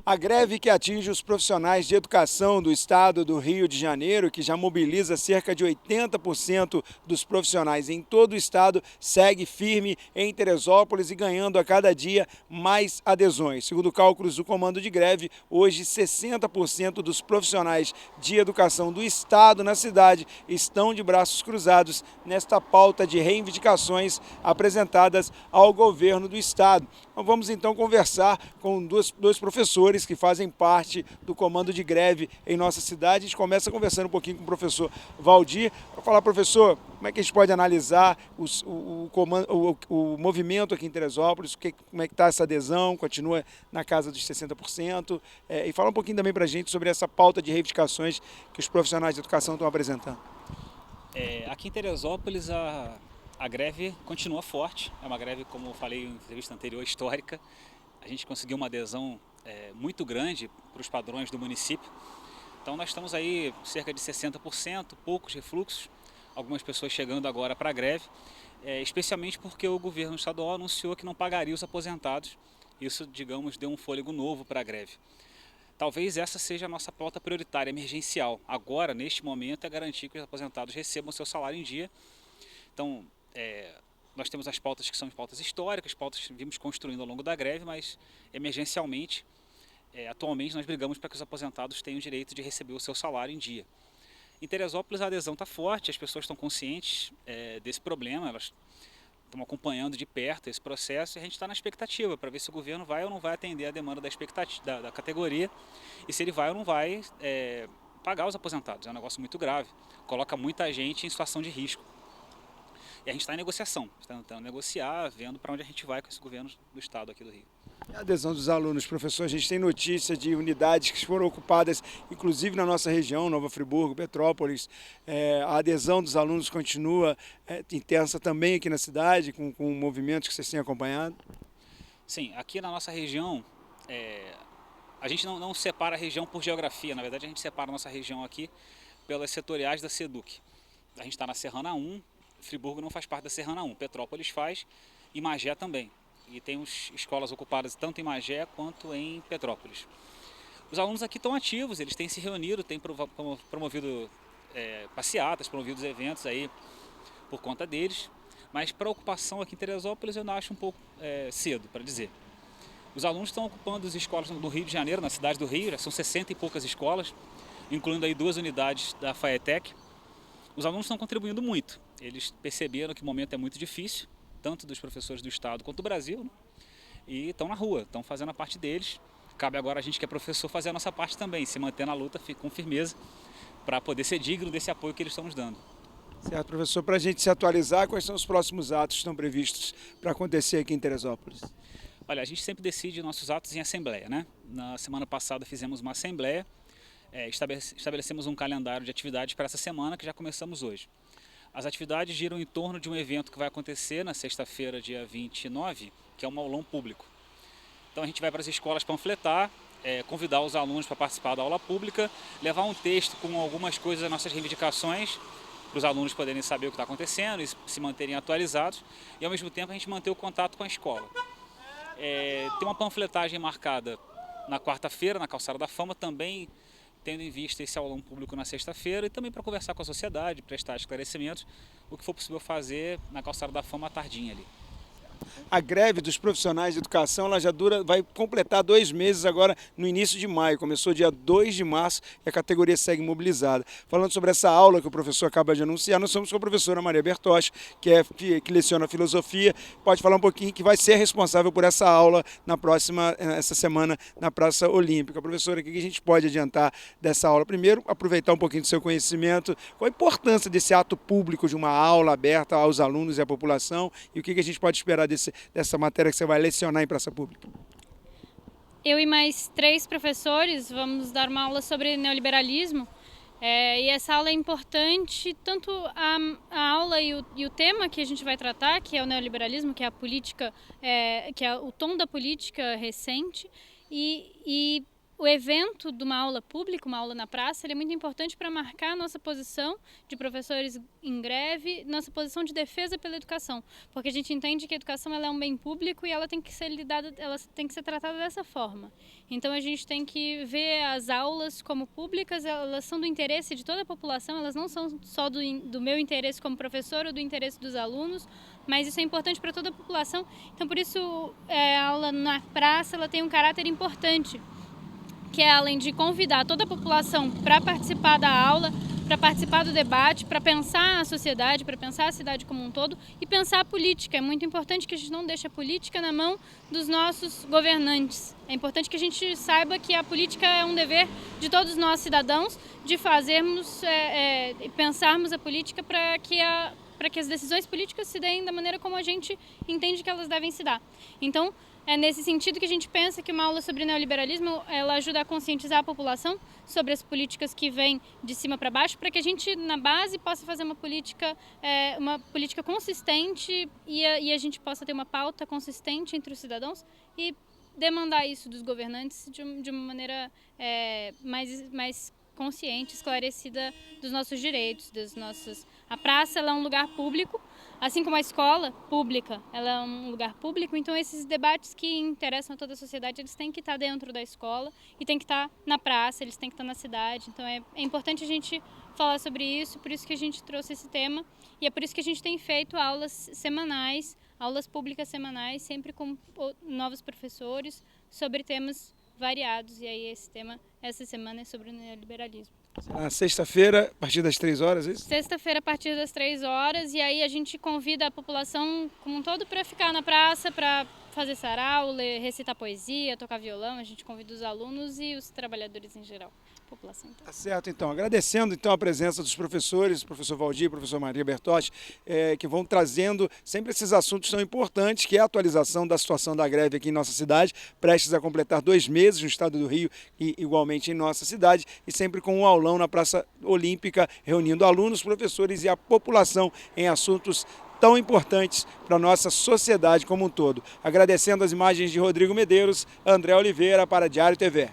A greve que atinge os profissionais de educação do estado do Rio de Janeiro, que já mobiliza cerca de 80% dos profissionais em todo o estado, segue firme em Teresópolis e ganhando a cada dia mais adesões. Segundo cálculos do comando de greve, hoje 60% dos profissionais de educação do estado na cidade estão de braços cruzados nesta pauta de reivindicações apresentadas ao governo do estado. Vamos então conversar com dois professores que fazem parte do comando de greve em nossa cidade. A gente começa conversando um pouquinho com o professor Valdir. Para falar, professor, como é que a gente pode analisar o movimento aqui em Teresópolis, como é que está essa adesão, continua na casa dos 60%, e fala um pouquinho também para a gente sobre essa pauta de reivindicações que os profissionais de educação estão apresentando. Aqui em Teresópolis a greve continua forte, é uma greve, como eu falei em entrevista anterior, histórica. A gente conseguiu uma adesão muito grande para os padrões do município. Então nós estamos aí cerca de 60%, poucos refluxos, algumas pessoas chegando agora para a greve, especialmente porque o governo estadual anunciou que não pagaria os aposentados. Isso, digamos, deu um fôlego novo para a greve. Talvez essa seja a nossa pauta prioritária, emergencial. Agora, neste momento, é garantir que os aposentados recebam seu salário em dia. Então, nós temos as pautas que são pautas históricas, pautas que vimos construindo ao longo da greve, mas emergencialmente, atualmente nós brigamos para que os aposentados tenham o direito de receber o seu salário em dia. Em Teresópolis a adesão está forte, as pessoas estão conscientes desse problema, elas estão acompanhando de perto esse processo e a gente está na expectativa para ver se o governo vai ou não vai atender a demanda da categoria e se ele vai ou não vai pagar os aposentados. É um negócio muito grave, coloca muita gente em situação de risco. E a gente está em negociação, está tentando negociar, vendo para onde a gente vai com esse governo do estado aqui do Rio. A adesão dos alunos, professor, a gente tem notícia de unidades que foram ocupadas, inclusive na nossa região, Nova Friburgo, Petrópolis. A adesão dos alunos continua intensa também aqui na cidade, com movimentos que vocês têm acompanhado? Sim, aqui na nossa região, a gente não separa a região por geografia, na verdade a gente separa a nossa região aqui pelas setoriais da SEDUC. A gente está na Serrana 1, Friburgo não faz parte da Serrana 1, Petrópolis faz e Magé também. E temos escolas ocupadas tanto em Magé quanto em Petrópolis. Os alunos aqui estão ativos, eles têm se reunido, têm promovido passeatas, promovido eventos aí por conta deles. Mas para a ocupação aqui em Teresópolis eu ainda acho um pouco cedo para dizer. Os alunos estão ocupando as escolas do Rio de Janeiro, na cidade do Rio, já são 60 e poucas escolas, incluindo aí 2 unidades da FAETEC. Os alunos estão contribuindo muito, eles perceberam que o momento é muito difícil, tanto dos professores do estado quanto do Brasil, né? E estão na rua, estão fazendo a parte deles. Cabe agora a gente que é professor fazer a nossa parte também, se manter na luta com firmeza, para poder ser digno desse apoio que eles estão nos dando. Certo, professor, para a gente se atualizar, quais são os próximos atos que estão previstos para acontecer aqui em Teresópolis? Olha, a gente sempre decide nossos atos em assembleia, né? Na semana passada fizemos uma assembleia, estabelecemos um calendário de atividades para essa semana que já começamos hoje. As atividades giram em torno de um evento que vai acontecer na sexta-feira, dia 29, que é um aulão público. Então a gente vai para as escolas panfletar, convidar os alunos para participar da aula pública, levar um texto com algumas coisas das nossas reivindicações, para os alunos poderem saber o que está acontecendo e se manterem atualizados, e ao mesmo tempo a gente manter o contato com a escola. Tem uma panfletagem marcada na quarta-feira, na Calçada da Fama, também tendo em vista esse aulão público na sexta-feira e também para conversar com a sociedade, prestar esclarecimentos, o que for possível fazer na Calçada da Fama à tardinha ali. A greve dos profissionais de educação ela já vai completar 2 meses agora no início de maio. Começou dia 2 de março e a categoria segue mobilizada. Falando sobre essa aula que o professor acaba de anunciar, nós somos com a professora Maria Bertoche, que leciona filosofia. Pode falar um pouquinho que vai ser responsável por essa aula essa semana na Praça Olímpica. Professora, o que a gente pode adiantar dessa aula? Primeiro, aproveitar um pouquinho do seu conhecimento, qual a importância desse ato público de uma aula aberta aos alunos e à população e o que a gente pode esperar dessa matéria que você vai lecionar em praça pública? Eu e mais 3 professores vamos dar uma aula sobre neoliberalismo e essa aula é importante, tanto a aula e o tema que a gente vai tratar, que é o neoliberalismo, que é a política, que é o tom da política recente, e o evento de uma aula pública, uma aula na praça, ele é muito importante para marcar a nossa posição de professores em greve, nossa posição de defesa pela educação, porque a gente entende que a educação ela é um bem público e ela tem que ser lidada, ela tem que ser tratada dessa forma. Então a gente tem que ver as aulas como públicas, elas são do interesse de toda a população, elas não são só do meu interesse como professor ou do interesse dos alunos, mas isso é importante para toda a população. Então por isso a aula na praça ela tem um caráter importante, que é além de convidar toda a população para participar da aula, para participar do debate, para pensar a sociedade, para pensar a cidade como um todo e pensar a política. É muito importante que a gente não deixe a política na mão dos nossos governantes. É importante que a gente saiba que a política é um dever de todos nós cidadãos, de fazermos, pensarmos a política para que as decisões políticas se deem da maneira como a gente entende que elas devem se dar. Então, é nesse sentido que a gente pensa que uma aula sobre neoliberalismo ela ajuda a conscientizar a população sobre as políticas que vêm de cima para baixo, para que a gente, na base, possa fazer uma política consistente e a gente possa ter uma pauta consistente entre os cidadãos e demandar isso dos governantes de uma maneira mais consciente, esclarecida dos nossos direitos, A praça ela é um lugar público, assim como a escola pública, ela é um lugar público, então esses debates que interessam a toda a sociedade, eles têm que estar dentro da escola e têm que estar na praça, eles têm que estar na cidade, então é importante a gente falar sobre isso, por isso que a gente trouxe esse tema e é por isso que a gente tem feito aulas semanais, aulas públicas semanais, sempre com novos professores, sobre temas variados, e aí esse tema, essa semana é sobre o neoliberalismo. Na sexta-feira, a partir das 3 horas, é isso? Sexta-feira, a partir das 3 horas, e aí a gente convida a população como um todo para ficar na praça, para fazer sarau, recitar poesia, tocar violão. A gente convida os alunos e os trabalhadores em geral, a população inteira. Tá certo, então. Agradecendo então a presença dos professores, o professor Valdir, o professor Maria Bertotti, que vão trazendo sempre esses assuntos tão importantes, que é a atualização da situação da greve aqui em nossa cidade, prestes a completar 2 meses no estado do Rio e igualmente em nossa cidade, e sempre com um aulão na Praça Olímpica, reunindo alunos, professores e a população em assuntos tão importantes para a nossa sociedade como um todo. Agradecendo as imagens de Rodrigo Medeiros, André Oliveira para Diário TV.